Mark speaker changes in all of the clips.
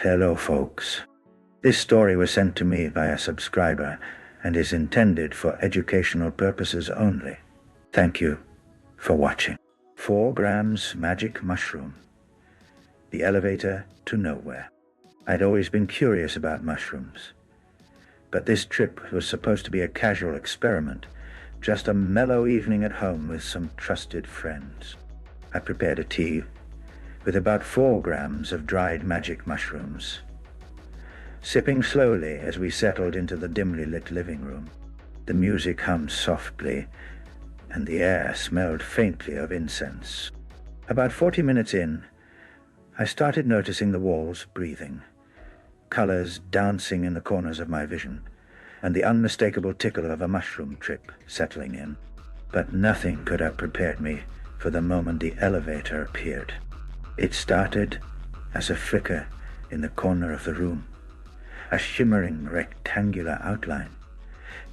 Speaker 1: Hello, folks. This story was sent to me by a subscriber and is intended for educational purposes only. Thank you for watching. 4 grams magic mushroom. The elevator to nowhere. I'd always been curious about mushrooms, but this trip was supposed to be a casual experiment, just a mellow evening at home with some trusted friends. I prepared a tea with about 4 grams of dried magic mushrooms, sipping slowly as we settled into the dimly lit living room. The music hummed softly, and the air smelled faintly of incense. About 40 minutes in, I started noticing the walls breathing, colors dancing in the corners of my vision, and the unmistakable tickle of a mushroom trip settling in. But nothing could have prepared me for the moment the elevator appeared. It started as a flicker in the corner of the room, a shimmering rectangular outline,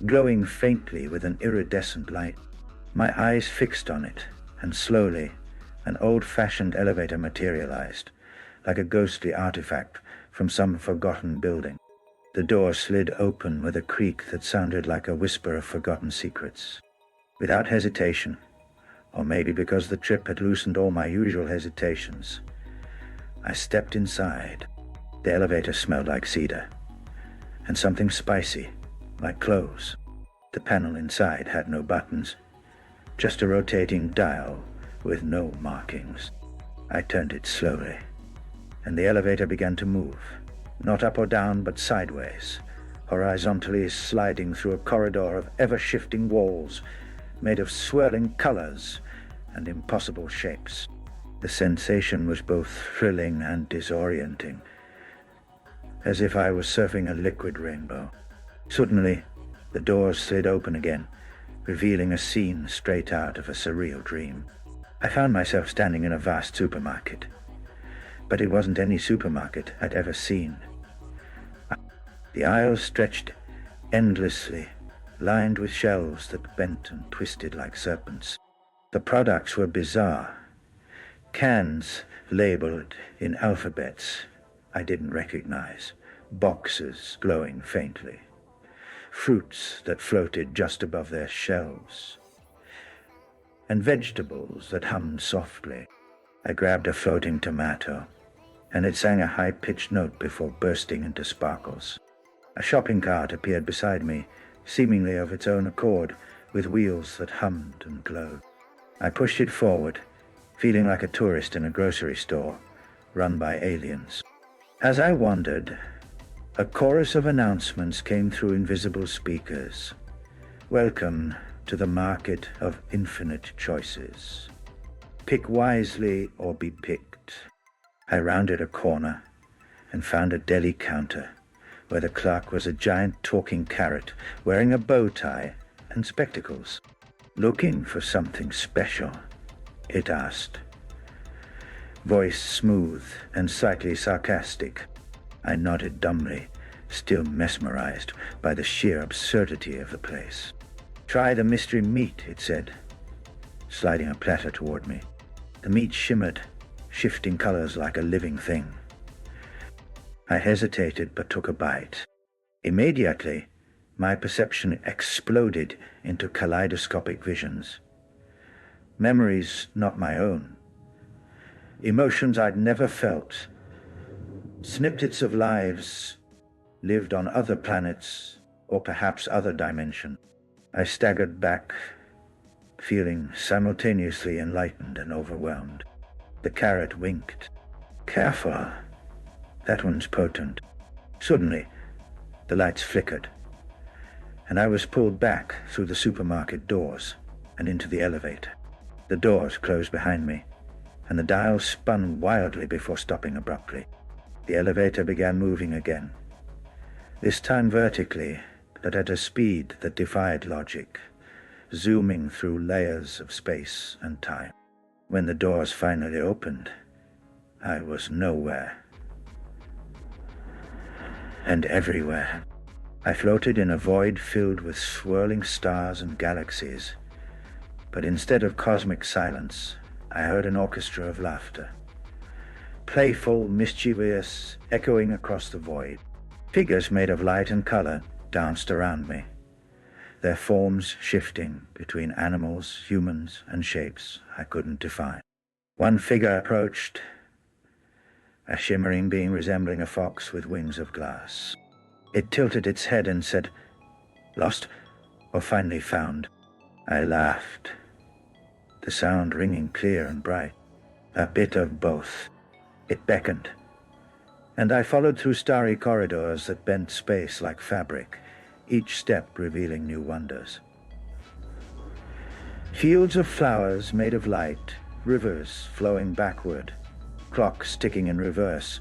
Speaker 1: glowing faintly with an iridescent light. My eyes fixed on it, and slowly an old-fashioned elevator materialized, like a ghostly artifact from some forgotten building. The door slid open with a creak that sounded like a whisper of forgotten secrets. Without hesitation, or maybe because the trip had loosened all my usual hesitations, I stepped inside. The elevator smelled like cedar, and something spicy, like cloves. The panel inside had no buttons, just a rotating dial with no markings. I turned it slowly, and the elevator began to move, not up or down, but sideways, horizontally sliding through a corridor of ever-shifting walls made of swirling colors and impossible shapes. The sensation was both thrilling and disorienting, as if I was surfing a liquid rainbow. Suddenly, the doors slid open again, revealing a scene straight out of a surreal dream. I found myself standing in a vast supermarket, but it wasn't any supermarket I'd ever seen. The aisles stretched endlessly, lined with shelves that bent and twisted like serpents. The products were bizarre. Cans labeled in alphabets I didn't recognize, boxes glowing faintly, fruits that floated just above their shelves, and vegetables that hummed softly. I grabbed a floating tomato, and it sang a high-pitched note before bursting into sparkles. A shopping cart appeared beside me, seemingly of its own accord, with wheels that hummed and glowed. I pushed it forward, feeling like a tourist in a grocery store run by aliens. As I wandered, a chorus of announcements came through invisible speakers. Welcome to the market of infinite choices. Pick wisely or be picked. I rounded a corner and found a deli counter where the clerk was a giant talking carrot wearing a bow tie and spectacles. Looking for something special? It asked. Voice smooth and slightly sarcastic. I nodded dumbly, still mesmerized by the sheer absurdity of the place. Try the mystery meat, it said, sliding a platter toward me. The meat shimmered, shifting colors like a living thing. I hesitated but took a bite. Immediately, my perception exploded into kaleidoscopic visions. Memories not my own. Emotions I'd never felt. Snippets of lives lived on other planets or perhaps other dimensions. I staggered back, feeling simultaneously enlightened and overwhelmed. The carrot winked. Careful. That one's potent. Suddenly, the lights flickered, and I was pulled back through the supermarket doors and into the elevator. The doors closed behind me, and the dial spun wildly before stopping abruptly. The elevator began moving again, this time vertically, but at a speed that defied logic, zooming through layers of space and time. When the doors finally opened, I was nowhere and everywhere. I floated in a void filled with swirling stars and galaxies, but instead of cosmic silence, I heard an orchestra of laughter. playful, mischievous, echoing across the void. Figures made of light and color danced around me, their forms shifting between animals, humans, and shapes I couldn't define. One figure approached, a shimmering being resembling a fox with wings of glass. It tilted its head and said, "Lost or finally found?" I laughed, the sound ringing clear and bright. A bit of both. It beckoned, and I followed through starry corridors that bent space like fabric, each step revealing new wonders. Fields of flowers made of light, rivers flowing backward, clocks ticking in reverse,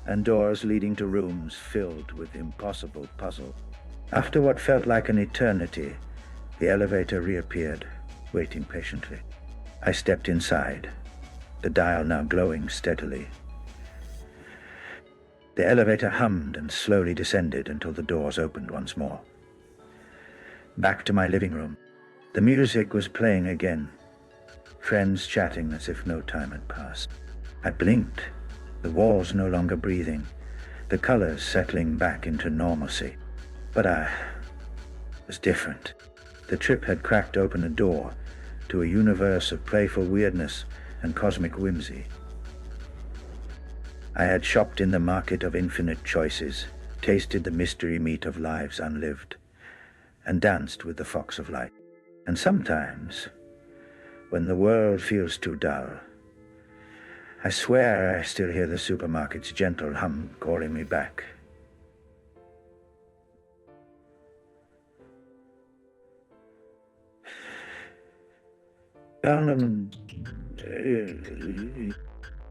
Speaker 1: and doors leading to rooms filled with impossible puzzle. After what felt like an eternity, the elevator reappeared, waiting patiently. I stepped inside, the dial now glowing steadily. The elevator hummed and slowly descended until the doors opened once more. Back to my living room. The music was playing again, friends chatting as if no time had passed. I blinked, the walls no longer breathing, the colors settling back into normalcy. But I was different. The trip had cracked open a door to a universe of playful weirdness and cosmic whimsy. I had shopped in the market of infinite choices, tasted the mystery meat of lives unlived, and danced with the fox of light. And sometimes, when the world feels too dull, I swear I still hear the supermarket's gentle hum calling me back.